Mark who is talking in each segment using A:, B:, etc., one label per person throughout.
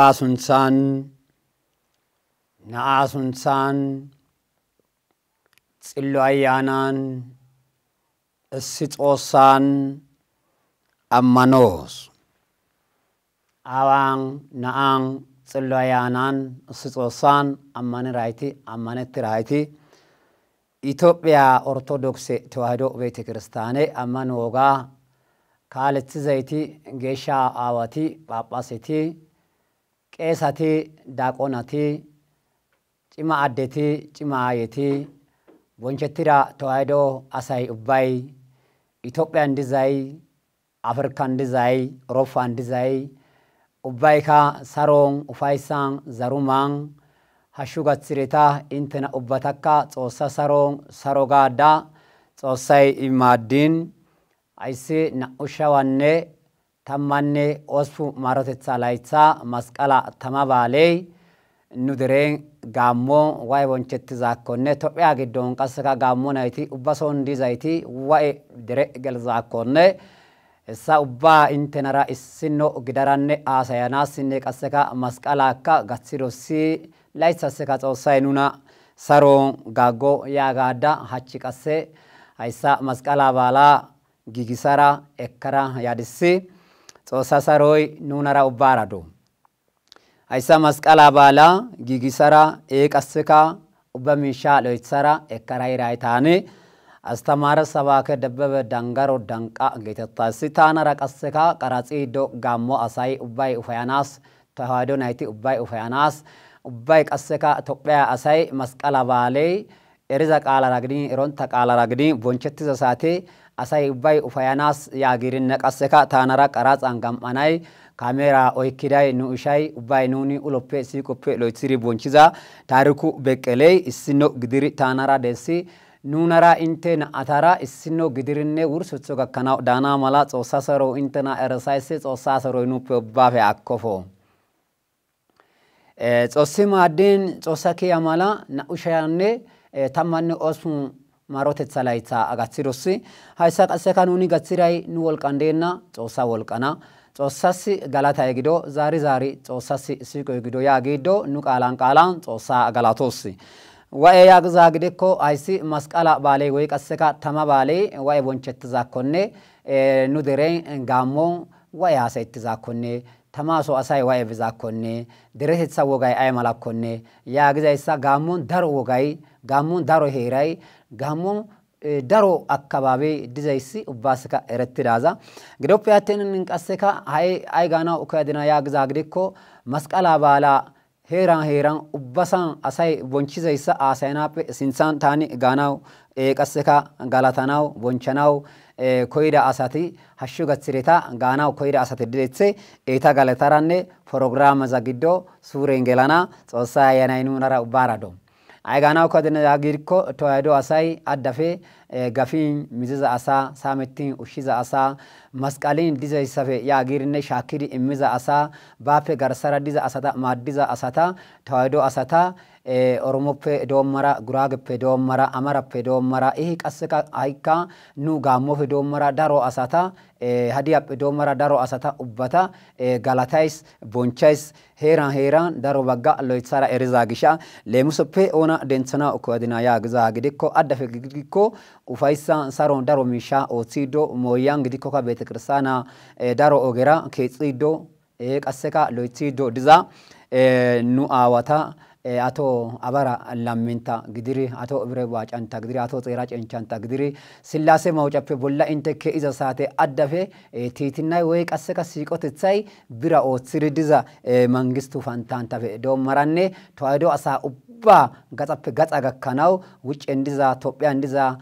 A: Abasunsan, Naasunsan, Tsiloyanan, Sitsosan, Amanos. Awang, Naang, Tsiloyanan, Sitsosan, Amaniraiti, Amanetiraiti. Ethiopia Orthodox Tewahdo Bete Kristane, Amanoga, Kalitzaiti, Gesha Awati, Papasiti, Kesati, Dakonati, Chima Adeti, Chima Ayeti, Bonchetira Tewahdo Asai Ubay, Ethiopian Desai, African Desai, Rofan Desai, Ubayka, Sarong, Ufaisang, Zarumang, Hashuga Tsirita, Intena Ubataka, Tsosa Sarong, Sarogada, Tsosai Imadin, I see na Ushawane, Tamane, Osfu Marotetsa Laitsa, Maskala Tamabale, Nudering, Gammo, why won't Chetizakone, Topiagidon, Kasaka Gamonite, Ubason Dizaiti, why direct Gelzakone, Sauba Intenara is Sino Gidarane Asayana, Sine Kasaka, Maskalaka, Gatsirosi, Laitsa Sekat or Sainuna, Saron, Gago, Yagada, Hachikase, Aisa Maskala Bala. Gigisara ekkara yadisi Sasaroi nunara ubarado Aisa maskala bala gigisara ekaseka ubamisha loitsara ekkara iraitane astamara sabaka dabbaba dangaro danqa getettasitana raqaseka qaratsi do gammo asai ubay ufayanas tahado nayti ubay ufayanas ubay qaseka topya asai maskala bale eriza qala ragdi eronta qala ragdi bonchetiza sate asai ubay ufayanas yagirin naqaseka tanara qaratz angam anay kamera oykidai nuushay ubay nuni uloppe sikoppe loitsiri bonchiza tariku beqeley isino gidiri tanara desi nunara intena atara isino gidirinne wursutso gakkana dana mala xossasaro intena ersayse xossasaro nuppe bafe akkofo xossimadin xossaki amala na ushayanne tamanne osmu Marotetsa Laitsa agatsirosi haysa qaseka nuni gatsiray nu wolqandena xossa wolqana xossasi galata egido zari xossasi siko egido yagido nu qalan xossa galatosi wae yagza gideko aysi masqala bale way qaseka tama bale wae bonchetzakonne nu dere gammo wae asetzakonne tamaso asay wae bizakonne deretetsa wogay ay malakonne yagizaysa gammon daro wogay gammon daro heeray gammon daro akkababe dizaysi ubasika erettidaza gidoppe atten qaseka ay gana ukadina yagza gideko masqala bala heeran ubbasan asay bonchizaysa asaynape sinsan tani ganaw qaseka galatanaw bonchanaw koyda asati hashu gatsireta ganaw koyda asati didetse eta galataranne program zagiddo surengelana xossa yanaynu nara ubarado ay ganaw kadina yagirko toyado asay addafe gafin miziza asa sametin ushiza asa masqalin dizaysafe yagirne shakiri imiza asa bape garsara diza asata madiza asata toyado asata oromoppe domara gurageppe domara amarappe domara qaseka ayka nu gammofe domara daro asata hadiyappe domara daro asata ubbata galatais bonchais heran daro bagga loitsara eriza gisha lemusoppe ona dentsana ukodina yagza gidiko addafe gidiko ufaisa saron daro misha otsido moyang gidiko ka betekrsana daro ogera ketsido qaseka loitsido diza nu awata ato abara lamminta gidiri ato ibre wacanta gidiri ato tsira cencanta gidiri sillase mawcappe bolla inteke iza saate addafe titinay way qaseka siqotetsay bira otsiri diza mangistu fantantafe domaranne toaydo asa ubba gatsappe gatsa gakkanaw wuccendiza tophiyandiza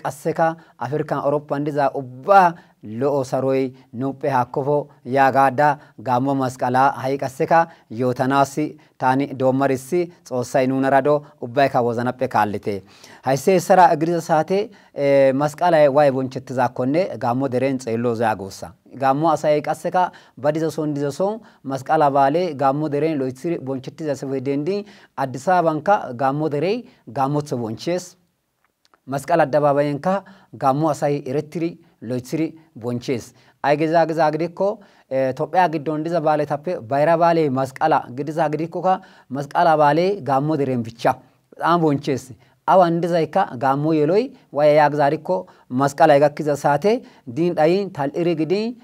A: qaseka afrikan europandiza ubba lo saroy nuppe hakkofo yagada gammo masqala hayqaseka yotanasi tani domarisi xossay nunarado ubbayka wozanappe kallite hayse sara agriza saate masqala way bonchettizakonne gammo deren xeello zagossa gammo asay qaseka badiza son masqala bale gammo deren loitsiri bonchettiza sevedendi Addis Ababanka gammo derey gammotso bonches masqala addababayenka gammo asay erettiri loythiri bonches ay giza gidikko Tophiya giddon diza baaletappe bayra baale masqala gidiza gidikko ka masqala baale gaammo deren bicha bam bonches awan dizaykka gaammo yeloy waya yagzarikko masqala gakkiza saate din dhayin tal'iri gidin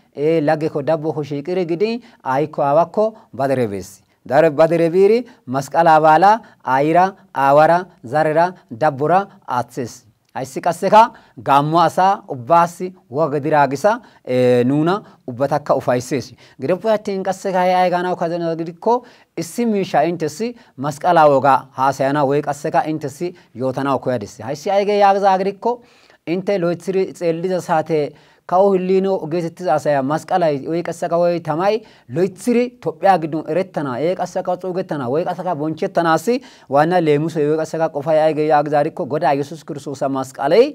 A: lagge ko dabbo ko shiqiri gidin ayko awakko badarebes dar badarebiri masqala baala ayira awara zarera dabbura atses aysi qasseka gaammo asa ubbasi wagadiraagisa nuna ubbatakka ufayses gidoppe attin qasseka ay ganaw kazana gidikko issi miisha intesi masqala woga haasayana way qasseka intesi yootana koyadis haysi ayge yaagza gidikko inte loythiri xeelliza saate kawo hillino geetettiza asaya masqalay way qasseka way tamay loythiri Tophiya giddon erettana qasseka xuugettana way qasseka bonchettanaasi waana leemuso way qasseka qofay ayge yaagza gidikko goda Yesus Kiristoosa masqalay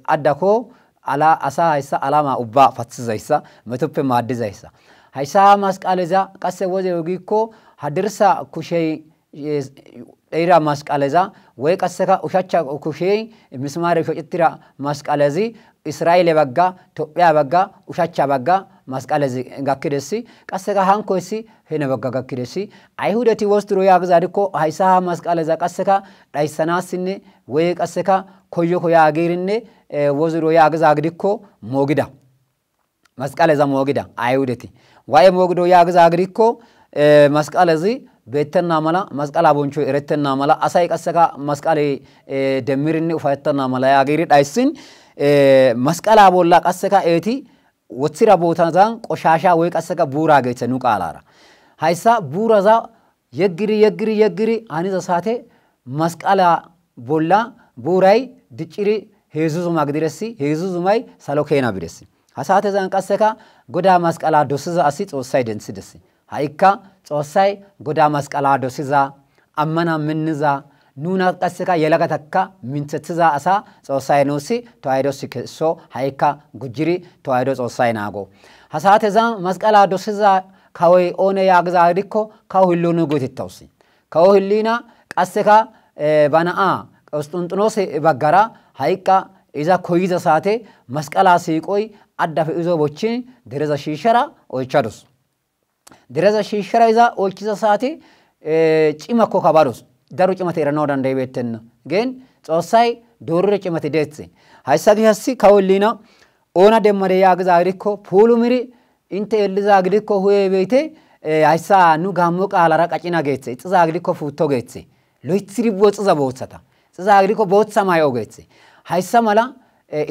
A: addako ala asa haysa alama ubba fatsizaysa metoppe maaddizaysa haysa masqaleza qasse woze yogikko hadirsa kushey eira masqaleza way qasseka ushacha kushey mismaare shocettira masqalezi Israel bagga Tophiya bagga ushacha bagga masqalezi gakkidesi qasseka hankoysi hene bagga gakkidesi ayhudati wostro yaagza gidikko haysa masqaleza qasseka dhaysanasinne way qasseka koyo yaagirinne woziro yaagza gidikko mogida masqaleza mogida ayhudati way mogido yaagza gidikko masqalezi beettenna mala masqala boncho erettenna mala asay qasseka masqale demirinne ufayettenna mala yaagiri dhaysin masqala bolla qasseka eeti wothira bootazan qoshasha way qasseka buura geethe nu qaalara haysa buuraza yeggiri aniza saate masqala bolla buuray dicciri heezuzuma gidiresi heezuzumay salo keena bidesi ha saatezan qasseka goda masqala dosiza asi Xoossay dentsidesi haikka Xoossay goda masqala dosiza ammana minniza nuna qasseka yelagatakka minthethiza asa Xoossay nuusi toaydosi kesso haikka gujjiri toaydo Xoossay naago ha saatezan masqala dosiza kawoy one yaagza gidikko kawo hillono gotettawsi kawo hillina qasseka banaa Qosxinxinoose baggara haikka iza koyiza saate masqala siiqoy addafe izo bochin dereza shiishara oychadus dereza shiishara iza oychiza saate cimakko kabados daru cimate eranaw dandaybeettenna gen Xoossay doorure cimate deethe haysa gihassi kawolina ona demmade yaagza gidikko puulumiri inte eliza gidikko huye beete haysa nu gaammo qaalara qacina geethe xiza gidikko fuutto geethe loythiri bootsaza bootsata xiza gidikko bootsa mayo geethe haysa mala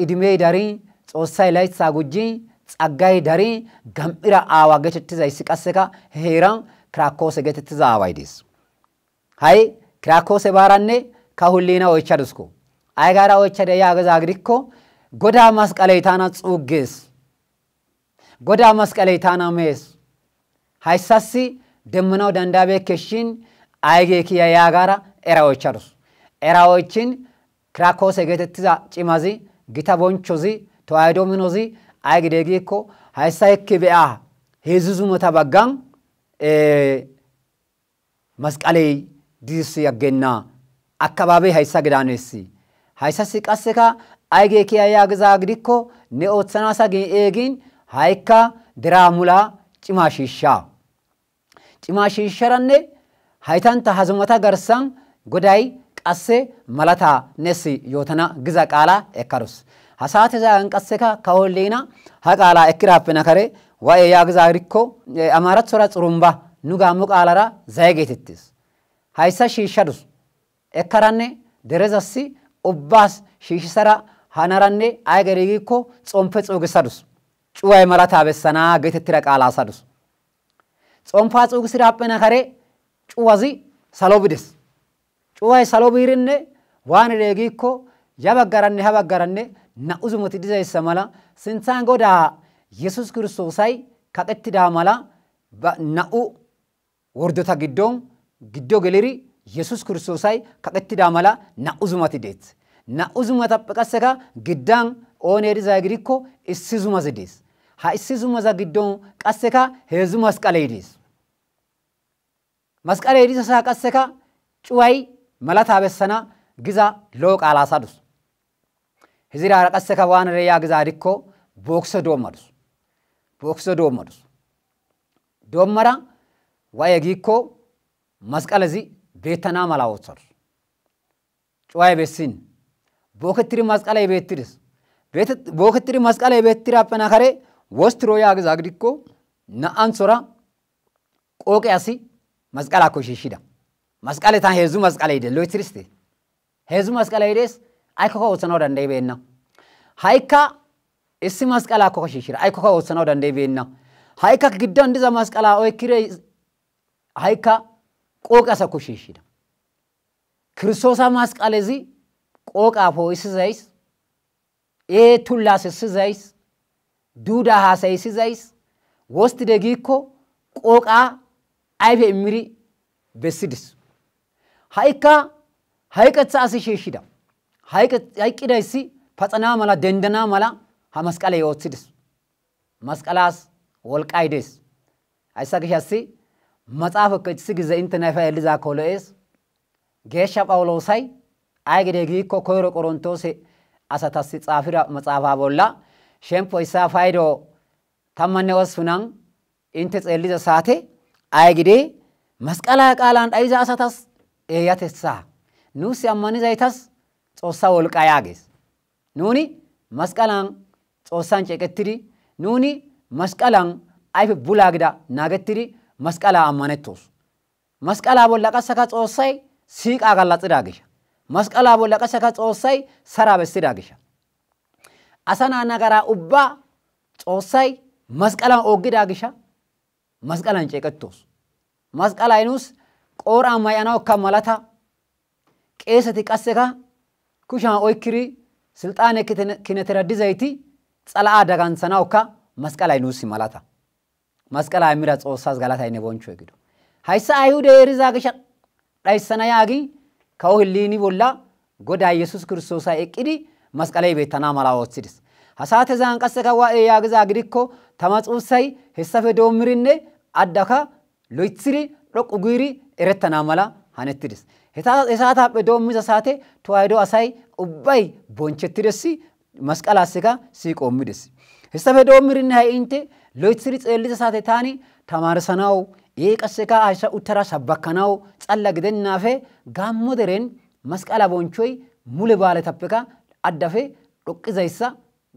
A: idimey dari Xoossay laytha gujji xaggay dari gam'ira aawa geetettizayssi qasseka heeran Kiraakose geetettiza aaway dees hay Kiraakose baaranne kahullina oychadusko ay gara oychade yaagza gidikko goda masqaley tana xuuggees goda masqaley tana mees haysassi demmanaw dandabeekkeshin ayge kiya yaagara era oychadus era oychin Kiraakose geetettiza cimazi gita bonchozi toaydo minozi ay gide gikko haysa ekki be'a heezuzumata baggan masqaley disi yaggenna akkababe haysa gidanessi haysasi qasseka ayge kiya yaagza gidikko ne oothanasa egin haykka diramula cima shiisharanne haytanta hazumata garsan goday qasse malata nesi yootana giza qaala ekkarus ha saatezan qasseka kawollina ha qaala ekkirappena kare waye yaagza gidikko amarathora xurumba nu gaammo qaalara zaygeetettis haysa shiishadus ekkaranne derezassi ubbas shiishisara hanaranne ay gari gikko xompe xuugisadus cuway malata bessana geetettira qaala asadus xompa xuugisirappena kare cuwazi salo bides cuway salo biirinne waan gikko ya baggaranne ha baggaranne na'uzumoti dizayssa mala sinthan goda Yesus Kiristoosay kaqettida mala na'u wordota giddo geliri Yesus Kiristoosay kaqettida mala na'uzumati deet na'uzumatappe qasseka giddan oone diza gidikko issi zumazi dees ha issi zumaza giddon qasseka heedzu masqaley dees masqaley dizasa qasseka cuway malata bessana giza loo qaala asadus hizira qasseka waan reeyaa gizaadikko bookso doommadus doommara waa'ee giikko masqalazi beettanaa mala ootsadus cuwaa'ee beessin bookettiri masqalee beettiris bookettiri masqalee beettira appena kare wostiroo yaa gizaagidikko na'an sora qooqee asi masqalaa ko shiishida masqalee taan heezzu masqalee ide loytiriste heezzu masqalee ides ayikko ootsanoo danda'e beenna hayikka issi masqalaa ko shiishira ayikko ootsanoo danda'e beenna hayikka giddon diza masqalaa oykire hayikka qooqee asa ko shiishida kiristoosa masqalezi qooqaa poo'isizays tullaasisizays duudaa haasayisizays wostide giikko qooqaa ayfe immiri bessidis hayikka hayiqetha asi shiishida hayiqidayssi paxanaa mala dendanaa mala ha masqalee ooththidis masqalaas wolqay dees hayssa gishassi maxaafakka issi gize intena ifa elizaakko lo'ees geeshsha phawuloosay ay gide giikko koyro qorontoose asatassi xaafira maxaafaa bolla shempo isaa faydo 18 inte xeelliza saate ay gide masqalaa qaalaan dhayiza asatas eeyatessaa nuusi ammanizaytas Xoossaa wolqaa yaagees nuuni masqalaan Xoossaan ceeqettidi nuuni masqalaan ayfe bulaa gida naagettidi masqalaa ammanettoos masqalaa bolla qasseka Xoossay siiqaa gallaxidaa gisha masqalaa bolla qasseka Xoossay saraa bessidaa gisha asa naa nagaraa ubbaa Xoossay masqalaan ooggidaa gisha masqalaan ceeqettoos masqalaa nuus qooraan may'anaw akka malata qeeseti qasseka kushaan oykkiri silxaane kinetera dizayti xala'aa dagansanawukka masqalay nuusi malata masqalaa imira Xoossaas galataynne bonchchoy gido hayssa ayhude erizaa gisha dhayssana yaagi kawo hilliini bolla godaa Yesuus Kiristoosa eqqidi masqalee beettanaa mala ooththidis ha saatezan qasseka waa'ee yaagizaa gidikko tama xuussay hessafe doommirinne addaka loythiri dhoqqu giiri erettanaa mala hanettidis he saataappe doommiza saate tawaahido asay ubbay bonchettidessi masqalaassika siiqoommides hessafe doommirinne hay inte loythiri xeelliza saate taani tamaarsanaw qasseka hayssa uttara sabbakkanaw xalla gidennaafe gaammo deren masqala bonchoy mule baaletappeka addafe dhoqqizayssa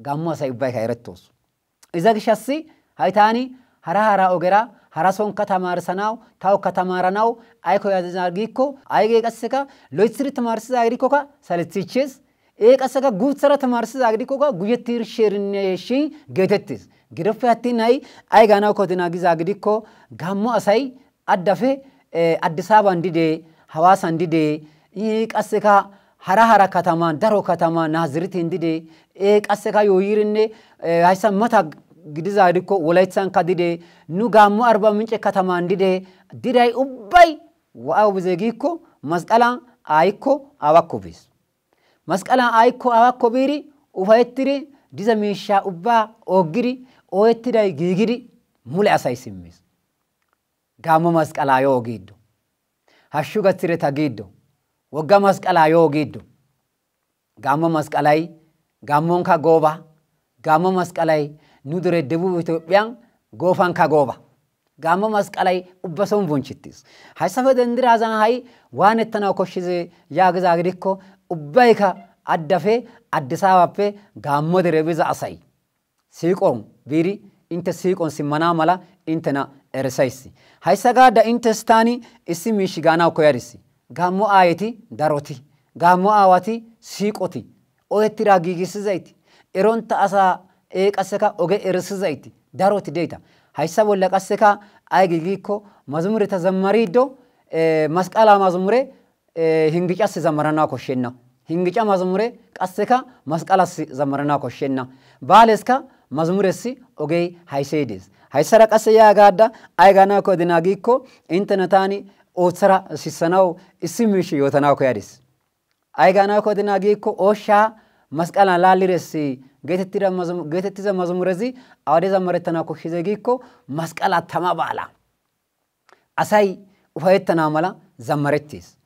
A: gaammo asay ubbayka erettoos iza gishassi hay taani hara ogera hara sonka tamaarsanaw tawka tamaaranaw ayko yaazizaa giikko aygee qasseka loythiri tamaarsizaa gidikkoka salethiichees qasseka guuthara tamaarsizaa gidikkoka guyettiirsheerinneeshin geetettis gidoppe attin hay ay gaanaw kotina gizaa gidikko gaammo asay addafe Addis Ababan didee Hawaasan didee qasseka hara katama daro katama Naaziritiin didee qasseka yooyirinne hayssa mata gidiza gidikko Wolaythankka didee nu gaammo Arba Mince katamaan diday ubbay wa'aw bize giikko masqalaan ayikko awakko bees masqalaan ayikko awakko biiri ufayettiri diza miishshaa ubbaa ooggiri ooyettiday giigidi mule asay simmees gaammo masqalaa yoo giiddo hashshu gaththireta giiddo wogga masqalaa yoo giiddo gaammo masqalay gaammonka gooba gaammo masqalay nu dere debub Itoophiyaan goofanka gooba gaammo masqalay ubbason bonchittis hayssafe dendiraazan hay waanettanaw koshshize yaagizaa gidikko ubbayka addafe Addis Ababappe gaammo dere biza asay siiqon biiri inte siiqon simmanaa mala intena erisaysi hayssa gaadda intes taani issi miishi gaanaw koyadisi gaammo aayeti daroti gaammo aawati siiqoti ooyettiraa giigissizayti eronta asaa qasseka oge erisizayti daroti deyta hayssa bolla qasseka ay giigikko mazmure tazammariiddo masqala mazmure hingicas zammarana koshshenna hingica mazmure qasseka masqalas zammarana koshshenna baaleska mazmuressi ogey haysey dees hayssara qasse yaagaadda ay gaanaw kodina giikko intena taani ooththara sissanaw issi miishi yootanaw koyadis ay gaanaw kodina giikko ooshshaa masqalan laalliressi geetettiza mazmurezi awade zammarettana koshshize giikko masqala tama baala asay ufayettana mala zammarettees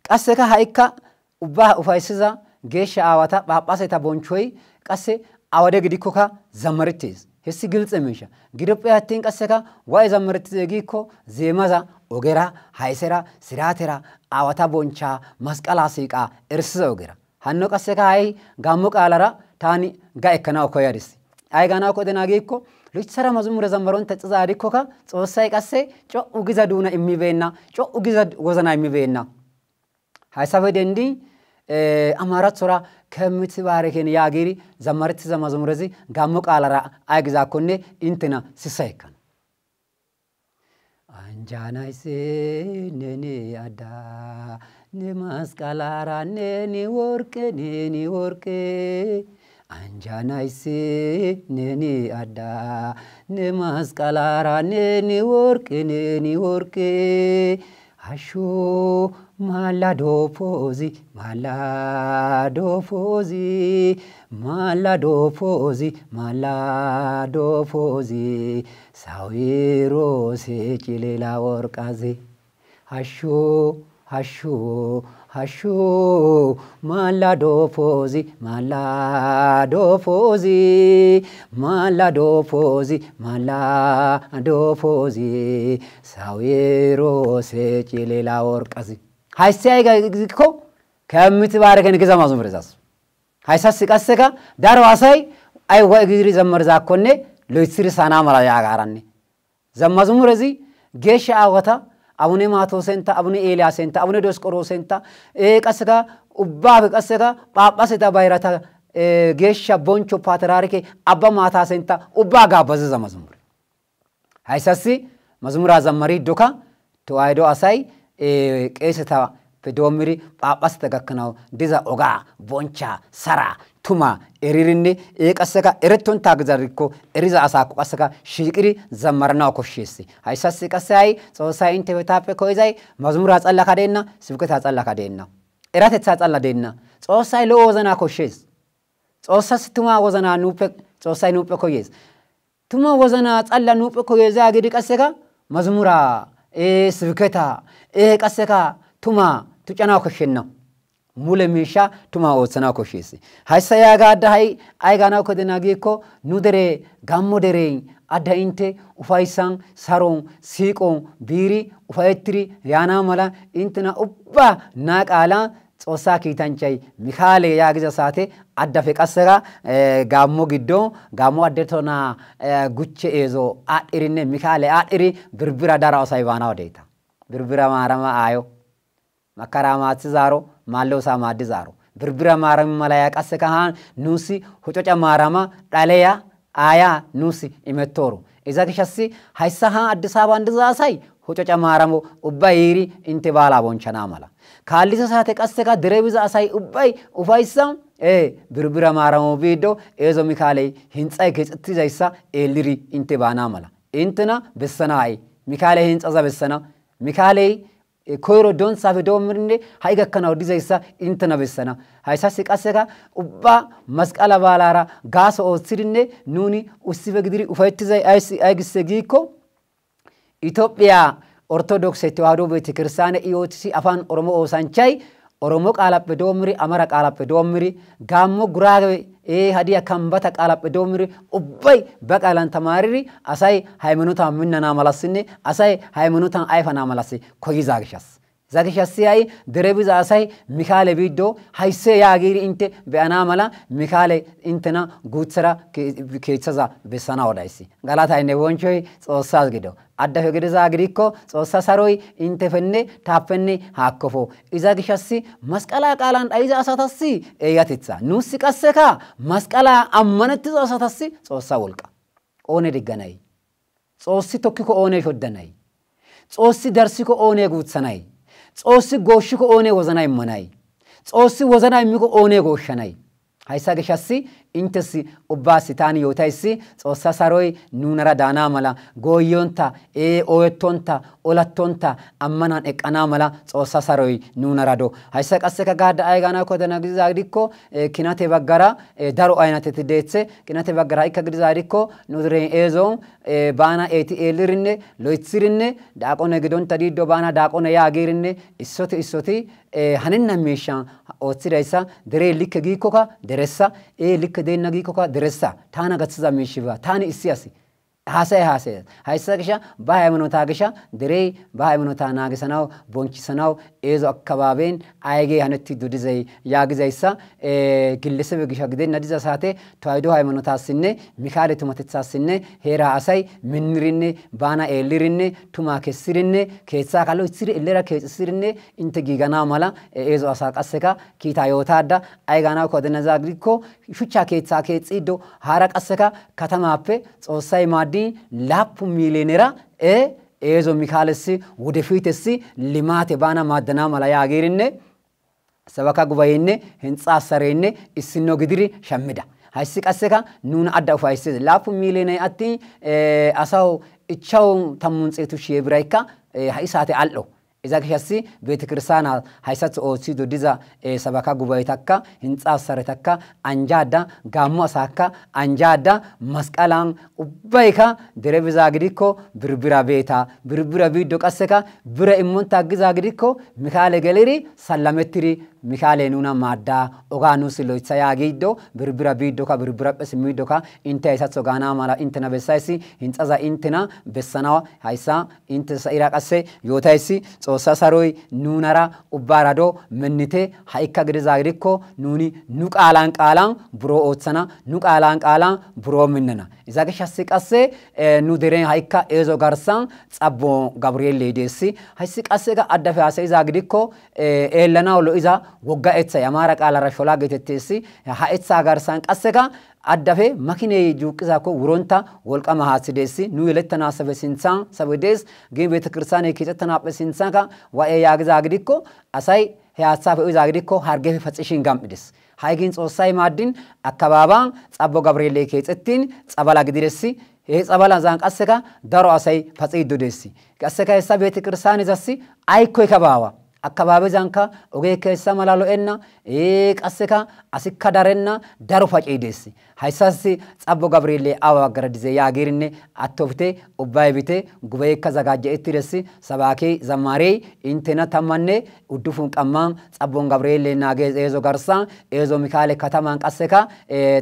A: qasseka ha'ikka ubbaa ufaysiza geeshsha aawata phaaphaaseta bonchoy qasse awade gidikkoka zammarettees. Hessi giltse miisha. Gidoppe attiin qasseka waa'ee zammarettize giikko zeemaza ogera haysera siraatera aawata bonchaa masqalaa siiqaa ersiza ogera. Hanno qasseka hayi gaammo qaalara taani ga ekkanaw koyadis. Ay gaanaw kodenaa giikko loythara mazmure zammaron texxiza gidikkoka Xoossay qasse co'u giza duuna immibeenna, co'u giza wozana immibeenna. Hayssafe dendi amarathora ከምትባረከን ያጊሪ ዘመርት ዘመዝሙረዚ ጋሞ ቃላራ አይግዛኮኔ እንትና ሲሳይካን አንጃናይሴ ነኔ አዳ ነማስቃላራ ነኔ ወርቄ አንጃናይሴ ነኔ አዳ ነማስቃላራ ነኔ ወርቄ አሹ Malado fozi sawiro se chilela orkaze hashu malado fozi sawiro se chilela orkaze Haysay giko ከምትባረከን ግዛ ማዝሙረዛስ ሃይሳስ ቀሰካ ዳር ዋሳይ አይ ወግሪ ዘመር ዛኮኔ ሎይስሪ ሳና ማላ ያጋራኒ ዘማዝሙረዚ ጌሻ አወታ አቡነ ማቶሰንታ አቡነ ኤልያሰንታ አቡነ ዶስቆሮሰንታ ቀሰካ ኡባብ ቀሰካ ጳጳሰታ ባይራታ ጌሻ ቦንቾ ፓትራሪኬ አባ ማታሰንታ ኡባ ጋበዘ ዘማዝሙር ሃይሳስ መዝሙራ ዘመሪ ዶካ ተዋይዶ አሳይ ቄሰታ ፌዶምሪ ጳጳስ ተገከናው ዲዛ ኦጋ ቦንቻ ሰራ ቱማ ኤሪሪኒ ቀሰካ ኤረቶን ታግዛሪኮ ኤሪዛ አሳኩ ቀሰካ ሽቅሪ ዘመርናው ኮሽሲ ሃይሳስ ቀሳይ ጾሳይ እንተ በታፈ ኮይዛይ መዝሙር አጸላካደና ስብከት አጸላካደና ኤራተ ተጻጸላደና ጾሳይ ለወዘና ኮሽስ ጾሳስ ቱማ ወዘና ኑፈ ጾሳይ ኑፈ ኮይስ ቱማ ወዘና ጸላ ኑፈ ኮይዛ ግዲ ቀሰካ መዝሙራ ስብከታ ቀሰካ ቱማ ቱጨናው ኮሽና ሙለ ሚሻ ቱማ ወሰናው ኮሽሲ ሃይሳያ ጋዳ ሃይ አይጋናው ኮደናጊኮ ኑደሬ ጋሞ ደሬ አዳይንቴ ኡፋይሳን ሳሮን ሲቆን ቢሪ ኡፋይትሪ ያና ማላ እንትና ኡባ ናቃላ ጾሳ ኪታንቻይ ሚካኤል ያግዘ ሳቴ አዳፈ ቀሰጋ ጋሞ ግዶ ጋሞ አደቶና ጉቼ ኤዞ አድሪነ ሚካኤል አድሪ ብርብራ ዳራው ሳይባናው ዴታ ብርብራ ማራማ አዮ መከራማት ዛሮ ማለውሳ ማድ ዛሮ ብርብራ ማራማ ማላያ ቀሰካሃን ኑሲ ሆጮጫ ማራማ ዳለያ አያ ኑሲ ኢመቶሩ እዛከሻሲ ሃይሳሃ አዲስ አበባ እንደዛሳይ ሆጮጫ ማራሞ ኡባይሪ እንተባላ ቦንቻና ማላ ካልሊሰ ሳተ ቀሰካ ድረብዛ አሳይ ኡባይ ኡፋይሳም ብርብራ ማራሞ ቪዶ ኤዞ ሚካኤል ህንጻይ ከጽትዛይሳ ኤልሪ እንተባና ማላ እንትና በሰናይ ሚካኤል ህንጻዛ በሰና ሚካኤል ኮይሮ ዶን ሳፈ ዶምርኔ ሃይገከናው ዲዛይሳ እንትና በሰና ሃይሳስ ቀሰካ ኡባ መስቀላ ባላራ ጋሶ ኦስሪኔ ኑኒ ኡሲበ ግድሪ ኡፋይትዛይ አይግሰ ጊኮ ኢትዮጵያ ኦርቶዶክስ ተዋህዶ ቤተክርስቲያን ኢዮቲሲ አፋን ኦሮሞ ኦሳንቻይ ኦሮሞ ቃላፕ ዶምሪ አማራ ቃላፕ ዶምሪ ጋሞ ጉራጌ ሀዲያ ከምባታ ቃላፕ ዶምሪ ኡባይ በቃላን ተማሪሪ አሳይ ሃይማኖታ ምንና ማላስኔ አሳይ ሃይማኖታን አይፈና ማላስ ኮይዛግሻስ ዛግሻሲያይ ደረብዛ አሳይ ሚካኤል ቢዶ ሃይሴ ያጊሪ እንተ በአና ማላ ሚካኤል እንትና ጉትሰራ ከይተዛ በሰና ወዳይሲ ጋላታይነ ወንቾይ ጾሳስ ግዶ አዳፈ ግደዛ ግሪኮ ጾሳ ሰሮይ እንተፈኔ ታፈኔ ሃኮፎ ኢዛግሻሲ መስቀላ ቃላን አይዛ አሳታሲ እያትጻ ኑሲ ቀሰካ መስቀላ አመነት አሳታሲ ጾሳ ወልቃ ኦኔ ድገናይ ጾሲ ቶኪኮ ኦኔ ሾደናይ ጾሲ ደርሲኮ ኦኔ ጉትሰናይ ጾሲ ጎሽኮ ኦኔ ወዘናይ መናይ ጾሲ ወዘናይ ሚኮ ኦኔ ጎሽናይ ሃይሳ ገሻሲ እንተሲ ኡባሲ ታኒ ዮታይሲ ጾሳ ሰሮይ ኑነራ ዳና ማላ ጎዮንታ ኦየቶንታ ኦላቶንታ አማናን እቀና ማላ ጾሳ ሰሮይ ኑነራዶ ሃይሳ ቀሰከ ጋዳ አይጋና ኮደና ግዛ ዲኮ ኪናቴ በጋራ ዳሮ አይናቴ ትዴትሴ ኪናቴ በጋራ አይከ ግዛ ዲኮ ኑድሬ ኤዞ ባና ኤቲ ኤልሪኔ ሎይትሲሪኔ ዳቆነ ግዶንታ ዲዶ ባና ዳቆነ ያጊሪኔ ኢሶቲ hanenna meesha ooththidayssa dere likke giikkoka deressa likke deenna giikkoka deressa taana gaththiza meeshiba taani issi asi haasaya hayssa gisha ba haymanota gisha derey ba haymanota naagisanaw boncisanaw eezo akkabaabeen ayge hanetti dudizay yaagizayssa gillesebe gisha gidenna diza saate tawaydo haymanotaasinne mikaale tumatethaasinne heera asay minnirinne baana eelirinne tuma kessirinne keetsaa kallo issiri illera keessirinne inte giigana mala eezo asaa qasseka kiitaa yootaadda aygaanaw kodenazaa gidikko shuchcha keetsaa keexxiiddo haara qasseka katamaappe xoossay maaddi ላፕ ሚሊዮኔራ ኤዞ ሚካለሲ ወደፊትሲ ሊማት ባና ማደና ማላ ያገሪነ ሰበካ ጉባኤነ ህንጻ ሰሬነ እስኖ ግድሪ ሸምዳ ሃይሲ ቀሰካ ኑን አዳው ፋይስ ላፕ ሚሊዮኔ አቲ አሳው እቻው ተሙንጽቱ ሺብራይካ ሃይሳቴ አሎ إذا كشاسي بيت كرسانا هيسات أوتشي دوديزا سباكا غوبايتاكا هنتا سرتاكا أنجادا غامو أساكا أنجادا مسكالان وبايكا دربيزا غديكو بربرا بيتا بربرا بيدو كاسكا برا إمون تاغيزا غديكو ميخالي غاليري سلامتري ميخالي نونا مادا أغانو سلويتسا ياغيدو بربرا بيدو كا بربرا بسميدو كا إنتا هيسات سوغانا مالا إنتنا بسايسي هنتازا إنتنا بساناو هيسا إنتا سايراك أسي يوتايسي صوصا سروي نونارا وبارادو منته هايكا غريزاغريكو نوني نوك آلان برو أوتسانا نوك آلان برو مننا إذا كشاسيك أسي نودرين هايكا إيزو غارسان تابو غابريل ليديسي هايسيك أسيكا أدفع أسي إزاغريكو إيلانا ولو إذا وغا إتسا يمارك على رشولا غيتتيسي ها إتسا غارسان أسيكا أدفع مكيني جوكزاكو ورونتا والقام هاسيديسي نو يلتنا سبسينسان سبديس جيم بيتكرساني كيتتنا بسينسان كا وأي ياغزاغريكو أساي هياسافي إزاغريكو هارجه فتشين غامديس هايجين صوصاي مادين أكبابان أبو غابريل كيتتين أبالا غديرسي هيس أبالا زانك أسكا دارو أساي فتشيدو ديسي أسكا هسا بيتكرساني زاسي أي كوي كباوا أكبابي زانكا أوغي كيسا ملالو إنا أسكا أسكا دارنا دارو فتشيديسي هايساسي أبو غابريل أوا غردزي ياغيرني أتوبتي وبايبتي غوبيكا زغاجة إترسي سباكي زماري إنتنا تماني ودفون كمان أبو غابريل ناغيز إيزو غارسان إيزو ميكالي كتامان أسكا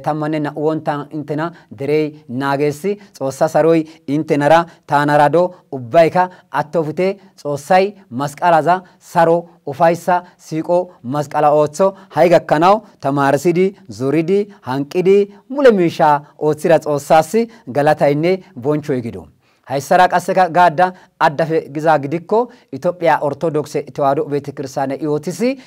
A: تماني ناوونتان إنتنا دري ناغيسي صوصا سروي إنتنا را تانارادو وبايكا أتوبتي صوصاي مسكالازا سارو وفايسا سيكو مسكالا أوتسو هايغا كاناو تمارسيدي زوريدي هانكيدي مولميشا أوتسيرات أوساسي غلاتايني بونشو يجدو هاي سراك أسكا غادا أدفع غزاغديكو إثيوبيا أرثوذكس توادو بيت كريستيان إيوتيسي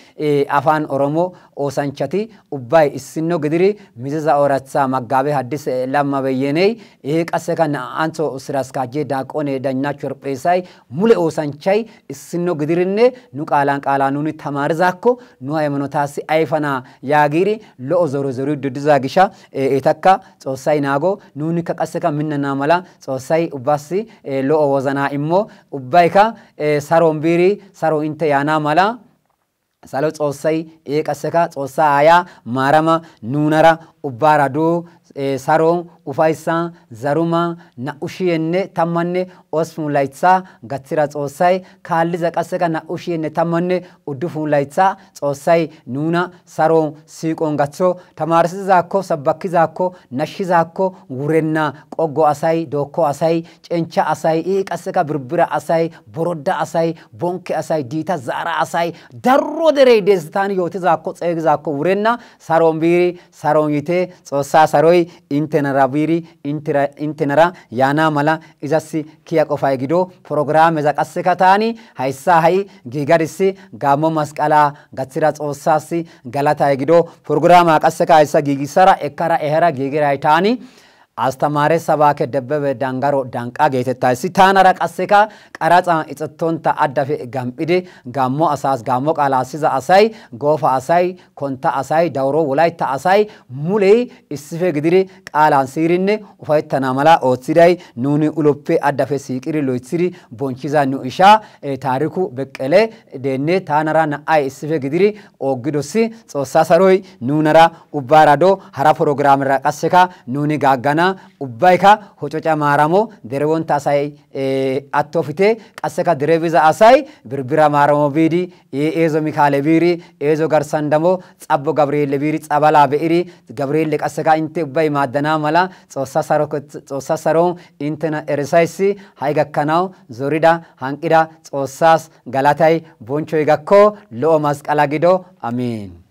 A: أفان أورومو أوسانشاتي وباي السنو غديري ميزا أوراتسا مغابي حديث لما بييني إيك أسكا نانتو سراسكا جيداك أوني دانياتشور بيساي مولي أوسانشاي السنو غديريني نوك آلان قالانوني تمارزاكو نوها يمنوتاسي أيفانا ياغيري لو زورو زورو دودزاغيشا إيتاكا سوساي ناغو نوني كاك أسكا مننا ملا سوساي وباسي لو وزنا إمو وبايكا سارومبيري سارو انت يانا مالا سالو صوصاي إيك أسكا صوصا آيا مارما نونارا وبارادو سارون وفايسان زاروما نأوشيني تماني أسفون لايتسا غتيرا صوصاي كاليزا أسكا نأوشيني تماني ودفون لايتسا صوصاي نونا سارون سيكون غتسو تمارسي زاكو سباكي زاكو نشي زاكو ورنا قوغو أساي دوكو أساي چنچا أساي إيك أسكا بربرا أساي برودا أساي بونكي أساي ديتا زارا أساي درو دري ديستاني يوتي زاكو تسيك زاكو ورنا سارون بيري سارون يتي صوصا ساروي إنتنرا بيري إنتنرا يانا ملا إزاسي كيا قفاي جدو برنامج إذا أسكا تاني هايسا هاي جيجاريسي غامو مسكالا غتيرات أوساسي غلاتا جدو برنامج أسكا هايسا جيجيسارا إكارا إهرا جيجراي تاني أستمارة سباك دبّة دانغارو دانغ أجيت تاسي ثانا رك أسكا كارات إتتون تا أدفع غام إدي غامو أساس غامو كالاسيزا أساي غوفا أساي كونتا أساي دورو ولاي تا أساي مولي إسفة قدري كالان سيريني وفايت تناملا أوتسيراي نوني أولوبي أدفع سيكيري لويتسيري بونشيزا نوئشا تاريخو بكالي ديني ثانا رانا أي إسفة قدري أوغدوسي سوساساروي نونرا وبارادو هرا برنامج رك أسكا نوني غاغانا ubbayka hococa maaramo derewonta asay attofite qasseka derebiza asay birbira maaramo biidi eezo mikaale biiri eezo garsandamo xabbo gabriele biiri xabala beiri gabriele qasseka inte ubbay maaddana mala xoossa saro intena erisaysi hay gakkanaw zorida hanqida xoossas galatay bonchoy gakko lo'o masqala gido amin